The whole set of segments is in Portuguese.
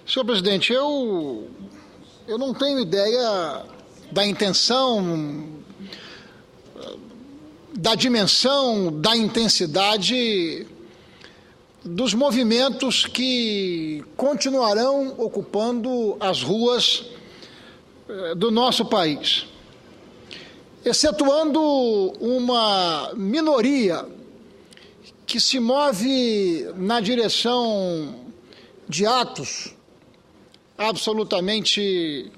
Senhor presidente, eu não tenho ideia da intenção, da dimensão, da intensidade dos movimentos que continuarão ocupando as ruas do nosso país, excetuando uma minoria que se move na direção de atos absolutamente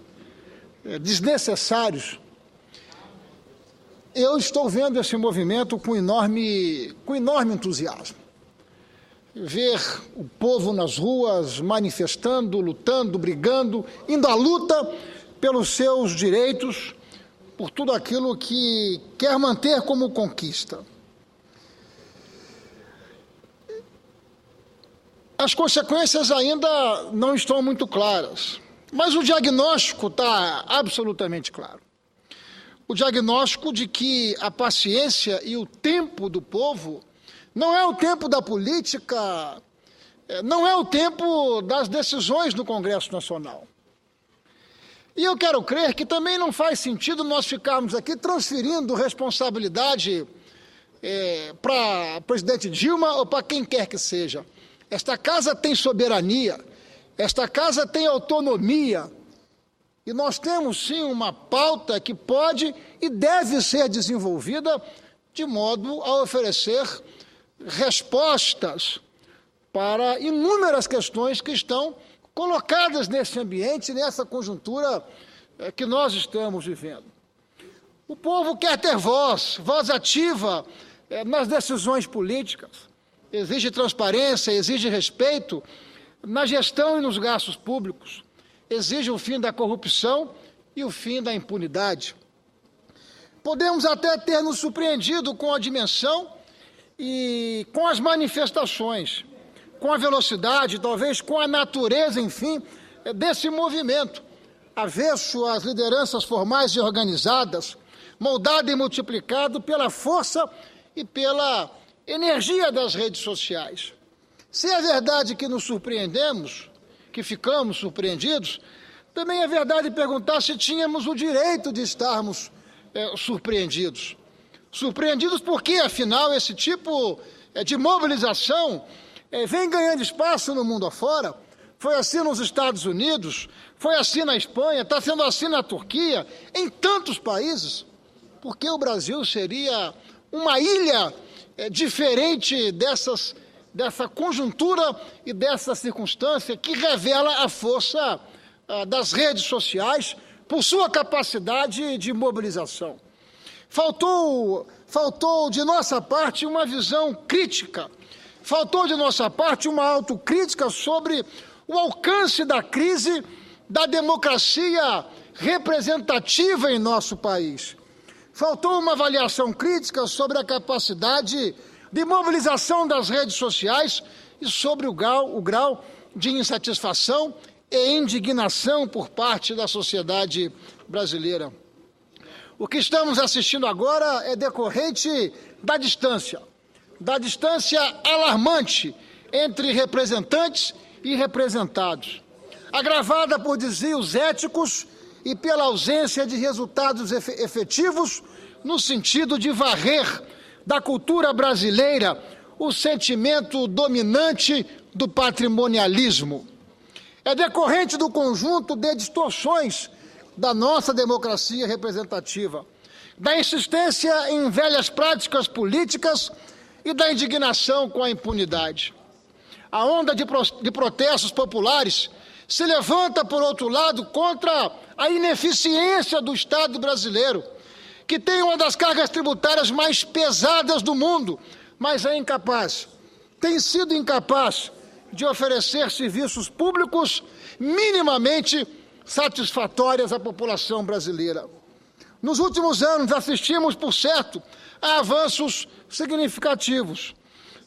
desnecessários. Eu estou vendo esse movimento com enorme entusiasmo. Ver o povo nas ruas manifestando, lutando, brigando, indo à luta pelos seus direitos, por tudo aquilo que quer manter como conquista. As consequências ainda não estão muito claras, mas o diagnóstico está absolutamente claro. O diagnóstico de que a paciência e o tempo do povo não é o tempo da política, não é o tempo das decisões no Congresso Nacional. E eu quero crer que também não faz sentido nós ficarmos aqui transferindo responsabilidade para o presidente Dilma ou para quem quer que seja. Esta casa tem soberania, esta casa tem autonomia, e nós temos sim uma pauta que pode e deve ser desenvolvida de modo a oferecer respostas para inúmeras questões que estão colocadas nesse ambiente, nessa conjuntura que nós estamos vivendo. O povo quer ter voz ativa nas decisões políticas, exige transparência, exige respeito na gestão e nos gastos públicos, exige o fim da corrupção e o fim da impunidade. Podemos até ter nos surpreendido com a dimensão e com as manifestações, com a velocidade, talvez com a natureza, enfim, desse movimento, avesso às lideranças formais e organizadas, moldado e multiplicado pela força e pela energia das redes sociais. Se é verdade que nos surpreendemos, que ficamos surpreendidos, também é verdade perguntar se tínhamos o direito de estarmos surpreendidos. Surpreendidos porque, afinal, esse tipo de mobilização vem ganhando espaço no mundo afora. Foi assim nos Estados Unidos, foi assim na Espanha, está sendo assim na Turquia, em tantos países. Porque o Brasil seria uma ilha diferente dessa conjuntura e dessa circunstância que revela a força das redes sociais por sua capacidade de mobilização. Faltou de nossa parte uma visão crítica, faltou de nossa parte uma autocrítica sobre o alcance da crise da democracia representativa em nosso país. Faltou uma avaliação crítica sobre a capacidade de mobilização das redes sociais e sobre o grau de insatisfação e indignação por parte da sociedade brasileira. O que estamos assistindo agora é decorrente da distância alarmante entre representantes e representados, agravada por desvios éticos e pela ausência de resultados efetivos no sentido de varrer da cultura brasileira o sentimento dominante do patrimonialismo. É decorrente do conjunto de distorções da nossa democracia representativa, da insistência em velhas práticas políticas e da indignação com a impunidade. A onda de protestos populares se levanta, por outro lado, contra a ineficiência do Estado brasileiro, que tem uma das cargas tributárias mais pesadas do mundo, mas é incapaz, tem sido incapaz de oferecer serviços públicos minimamente satisfatórios à população brasileira. Nos últimos anos, assistimos, por certo, a avanços significativos,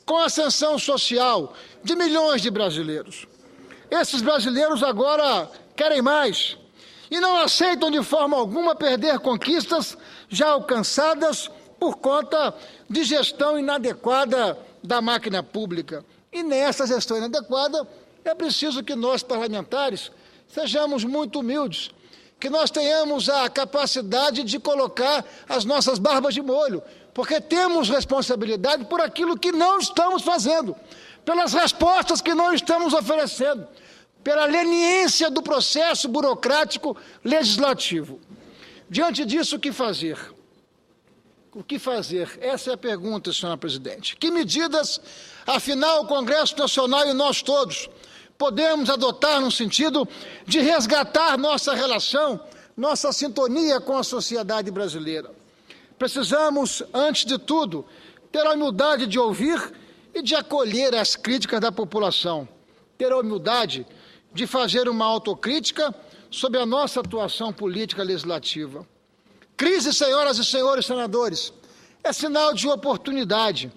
com a ascensão social de milhões de brasileiros. Esses brasileiros agora querem mais e não aceitam de forma alguma perder conquistas já alcançadas por conta de gestão inadequada da máquina pública. E nessa gestão inadequada é preciso que nós, parlamentares, sejamos muito humildes, que nós tenhamos a capacidade de colocar as nossas barbas de molho, porque temos responsabilidade por aquilo que não estamos fazendo, pelas respostas que não estamos oferecendo, pela leniência do processo burocrático legislativo. Diante disso, o que fazer? O que fazer? Essa é a pergunta, senhora presidente. Que medidas, afinal, o Congresso Nacional e nós todos podemos adotar no sentido de resgatar nossa relação, nossa sintonia com a sociedade brasileira? Precisamos, antes de tudo, ter a humildade de ouvir e de acolher as críticas da população, ter a humildade de fazer uma autocrítica sobre a nossa atuação política legislativa. Crise, senhoras e senhores senadores, é sinal de oportunidade,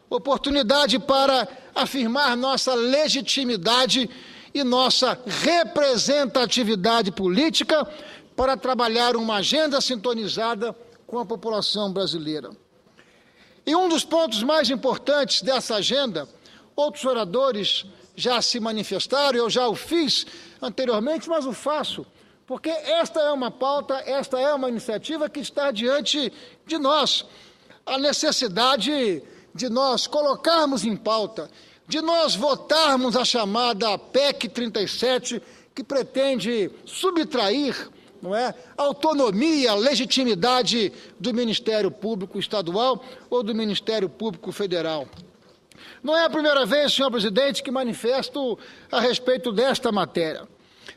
oportunidade para afirmar nossa legitimidade e nossa representatividade política para trabalhar uma agenda sintonizada com a população brasileira. E um dos pontos mais importantes dessa agenda, outros oradores já se manifestaram, eu já o fiz anteriormente, mas o faço, porque esta é uma pauta, esta é uma iniciativa que está diante de nós. A necessidade de nós colocarmos em pauta, de nós votarmos a chamada PEC 37, que pretende subtrair, não é, autonomia, legitimidade do Ministério Público Estadual ou do Ministério Público Federal. Não é a primeira vez, senhor presidente, que manifesto a respeito desta matéria,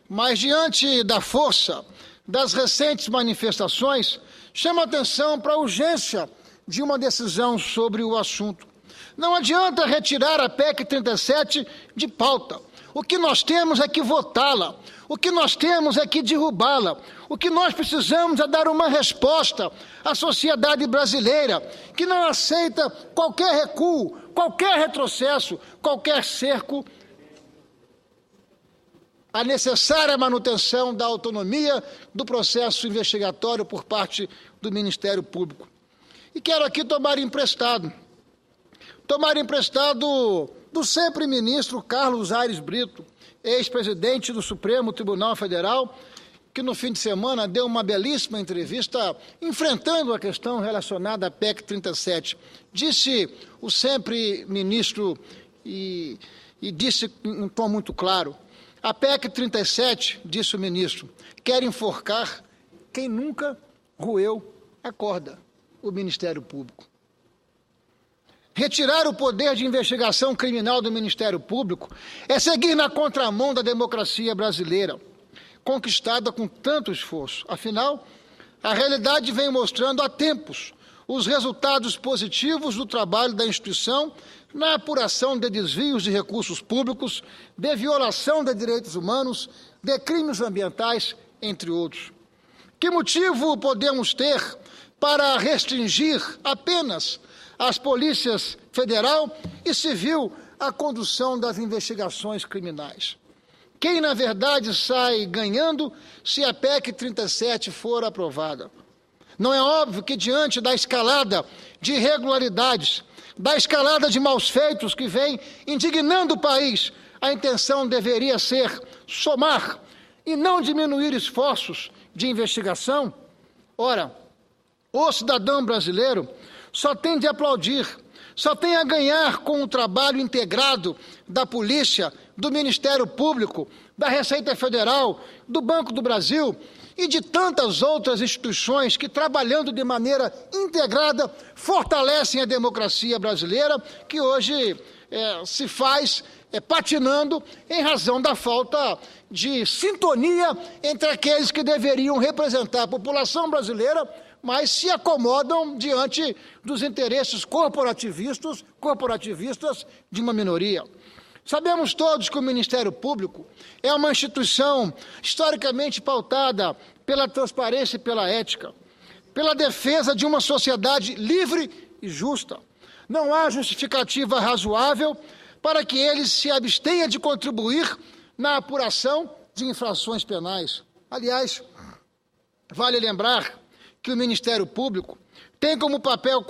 mas diante da força das recentes manifestações, chama atenção para a urgência de uma decisão sobre o assunto. Não adianta retirar a PEC 37 de pauta. O que nós temos é que votá-la. O que nós temos é que derrubá-la. O que nós precisamos é dar uma resposta à sociedade brasileira, que não aceita qualquer recuo, qualquer retrocesso, qualquer cerco à necessária manutenção da autonomia do processo investigatório por parte do Ministério Público. E quero aqui tomar emprestado do sempre ministro Carlos Aires Brito, ex-presidente do Supremo Tribunal Federal, que no fim de semana deu uma belíssima entrevista enfrentando a questão relacionada à PEC 37. Disse o sempre ministro e disse em um tom muito claro: a PEC 37, disse o ministro, quer enforcar quem nunca roeu a corda, o Ministério Público. Retirar o poder de investigação criminal do Ministério Público é seguir na contramão da democracia brasileira, conquistada com tanto esforço. Afinal, a realidade vem mostrando há tempos os resultados positivos do trabalho da instituição na apuração de desvios de recursos públicos, de violação de direitos humanos, de crimes ambientais, entre outros. Que motivo podemos ter para restringir apenas às polícias federal e civil a condução das investigações criminais? Quem, na verdade, sai ganhando se a PEC 37 for aprovada? Não é óbvio que, diante da escalada de irregularidades, da escalada de maus feitos que vem indignando o país, a intenção deveria ser somar e não diminuir esforços de investigação? Ora, o cidadão brasileiro só tem de aplaudir, só tem a ganhar com o trabalho integrado da polícia, do Ministério Público, da Receita Federal, do Banco do Brasil e de tantas outras instituições que, trabalhando de maneira integrada, fortalecem a democracia brasileira, que hoje se faz patinando em razão da falta de sintonia entre aqueles que deveriam representar a população brasileira, mas se acomodam diante dos interesses corporativistas de uma minoria. Sabemos todos que o Ministério Público é uma instituição historicamente pautada pela transparência e pela ética, pela defesa de uma sociedade livre e justa. Não há justificativa razoável para que ele se abstenha de contribuir na apuração de infrações penais. Aliás, vale lembrar que o Ministério Público tem como papel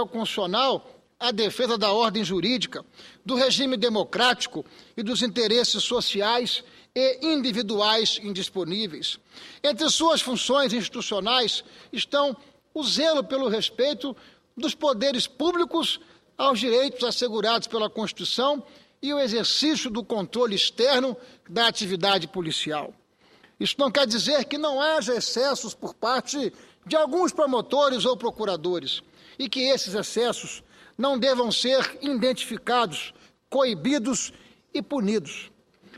constitucional a defesa da ordem jurídica, do regime democrático e dos interesses sociais e individuais indisponíveis. Entre suas funções institucionais estão o zelo pelo respeito dos poderes públicos aos direitos assegurados pela Constituição e o exercício do controle externo da atividade policial. Isso não quer dizer que não haja excessos por parte de alguns promotores ou procuradores e que esses excessos não devam ser identificados, coibidos e punidos.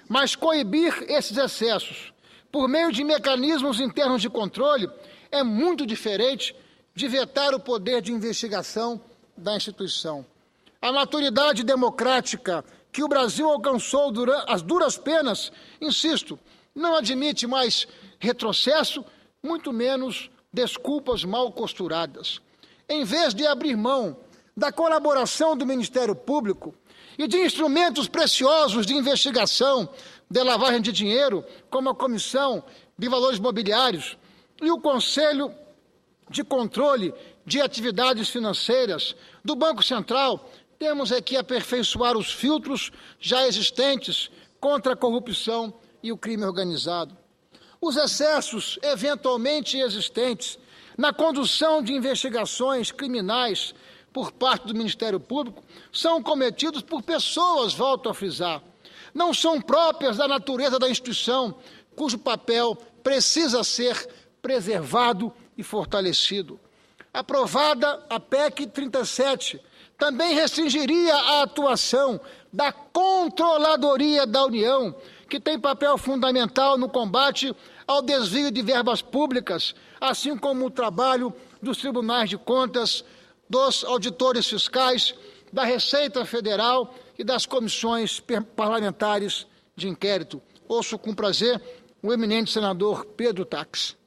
Mas coibir esses excessos por meio de mecanismos internos de controle é muito diferente de vetar o poder de investigação da instituição. A maturidade democrática que o Brasil alcançou durante as duras penas, insisto, não admite mais retrocesso, muito menos desculpas mal costuradas. Em vez de abrir mão da colaboração do Ministério Público e de instrumentos preciosos de investigação de lavagem de dinheiro, como a Comissão de Valores Mobiliários e o Conselho de Controle de Atividades Financeiras do Banco Central, temos aqui aperfeiçoar os filtros já existentes contra a corrupção e o crime organizado. Os excessos eventualmente existentes na condução de investigações criminais por parte do Ministério Público são cometidos por pessoas, volto a frisar, não são próprias da natureza da instituição, cujo papel precisa ser preservado e fortalecido. Aprovada a PEC 37, também restringiria a atuação da Controladoria da União, que tem papel fundamental no combate ao desvio de verbas públicas, assim como o trabalho dos tribunais de contas, dos auditores fiscais, da Receita Federal e das comissões parlamentares de inquérito. Ouço com prazer o eminente senador Pedro Taques.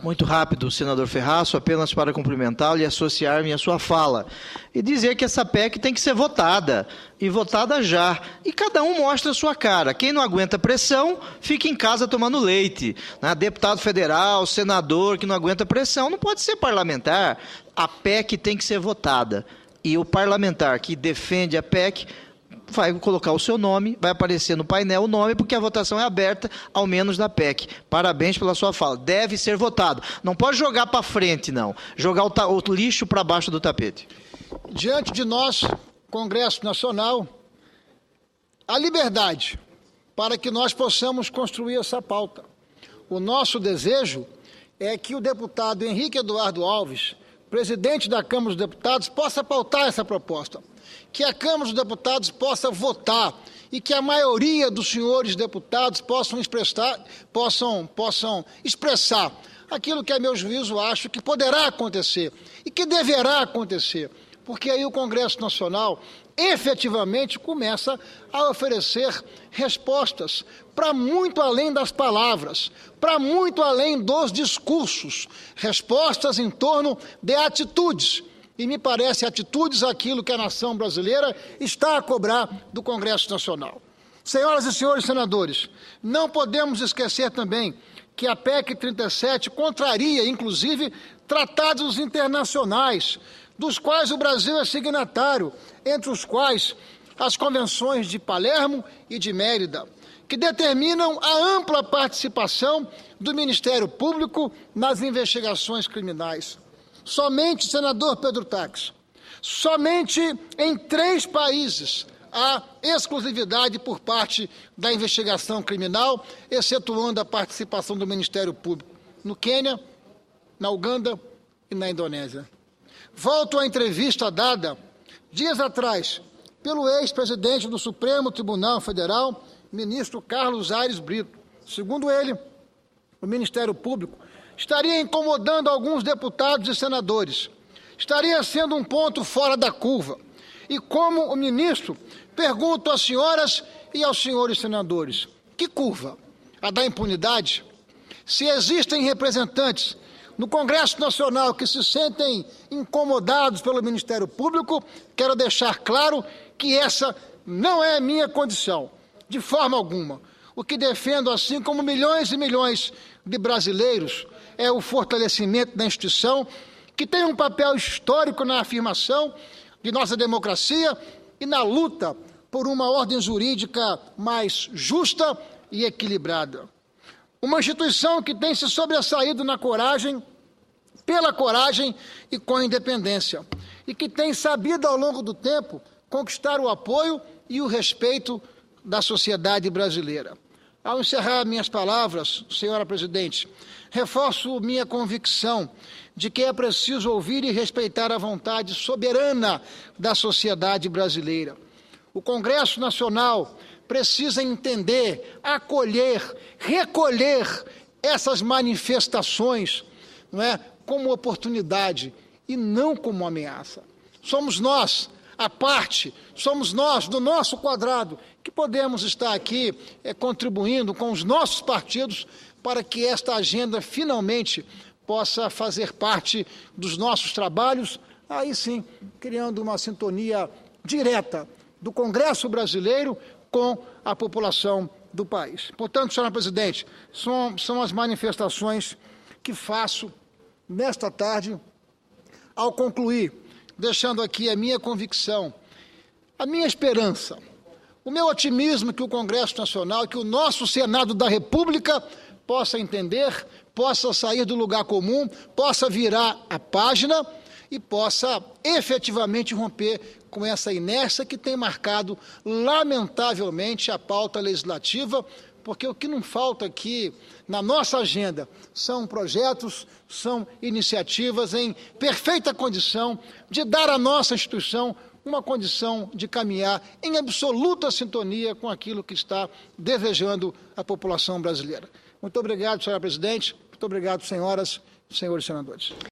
Muito rápido, senador Ferraço, apenas para cumprimentá-lo e associar-me à sua fala. E dizer que essa PEC tem que ser votada, e votada já. E cada um mostra a sua cara. Quem não aguenta pressão, fica em casa tomando leite. Né? Deputado federal, senador que não aguenta pressão, não pode ser parlamentar. A PEC tem que ser votada. E o parlamentar que defende a PEC vai colocar o seu nome, vai aparecer no painel o nome, porque a votação é aberta, ao menos da PEC. Parabéns pela sua fala. Deve ser votado. Não pode jogar para frente, não. Jogar o lixo para baixo do tapete. Diante de nós, Congresso Nacional, a liberdade para que nós possamos construir essa pauta. O nosso desejo é que o deputado Henrique Eduardo Alves, presidente da Câmara dos Deputados, possa pautar essa proposta, que a Câmara dos Deputados possa votar e que a maioria dos senhores deputados possam expressar aquilo que, a meu juízo, acho que poderá acontecer e que deverá acontecer, porque aí o Congresso Nacional efetivamente começa a oferecer respostas para muito além das palavras, para muito além dos discursos, respostas em torno de atitudes. E me parece atitudes aquilo que a nação brasileira está a cobrar do Congresso Nacional. Senhoras e senhores senadores, não podemos esquecer também que a PEC 37 contraria, inclusive, tratados internacionais, dos quais o Brasil é signatário, entre os quais as convenções de Palermo e de Mérida, que determinam a ampla participação do Ministério Público nas investigações criminais. Somente, senador Pedro Taques, somente em 3 países há exclusividade por parte da investigação criminal, excetuando a participação do Ministério Público, no Quênia, na Uganda e na Indonésia. Volto à entrevista dada dias atrás pelo ex-presidente do Supremo Tribunal Federal, ministro Carlos Aires Brito. Segundo ele, o Ministério Público estaria incomodando alguns deputados e senadores, estaria sendo um ponto fora da curva. E como o ministro, pergunto às senhoras e aos senhores senadores, que curva? A da impunidade? Se existem representantes no Congresso Nacional que se sentem incomodados pelo Ministério Público, quero deixar claro que essa não é a minha condição, de forma alguma. O que defendo, assim como milhões e milhões de brasileiros, é o fortalecimento da instituição, que tem um papel histórico na afirmação de nossa democracia e na luta por uma ordem jurídica mais justa e equilibrada. Uma instituição que tem se sobressaído na coragem, pela coragem e com a independência, e que tem sabido ao longo do tempo conquistar o apoio e o respeito da sociedade brasileira. Ao encerrar minhas palavras, senhora presidente, reforço minha convicção de que é preciso ouvir e respeitar a vontade soberana da sociedade brasileira. O Congresso Nacional precisa entender, acolher, recolher essas manifestações, não é, como oportunidade e não como ameaça. Somos nós, a parte, somos nós, do nosso quadrado, que podemos estar aqui contribuindo com os nossos partidos para que esta agenda finalmente possa fazer parte dos nossos trabalhos, aí sim, criando uma sintonia direta do Congresso brasileiro com a população do país. Portanto, senhora presidente, são as manifestações que faço nesta tarde, ao concluir, deixando aqui a minha convicção, a minha esperança, o meu otimismo que o Congresso Nacional, que o nosso Senado da República possa entender, possa sair do lugar comum, possa virar a página e possa efetivamente romper com essa inércia que tem marcado, lamentavelmente, a pauta legislativa, porque o que não falta aqui na nossa agenda são projetos, são iniciativas em perfeita condição de dar à nossa instituição uma condição de caminhar em absoluta sintonia com aquilo que está desejando a população brasileira. Muito obrigado, senhora presidente. Muito obrigado, senhoras e senhores senadores.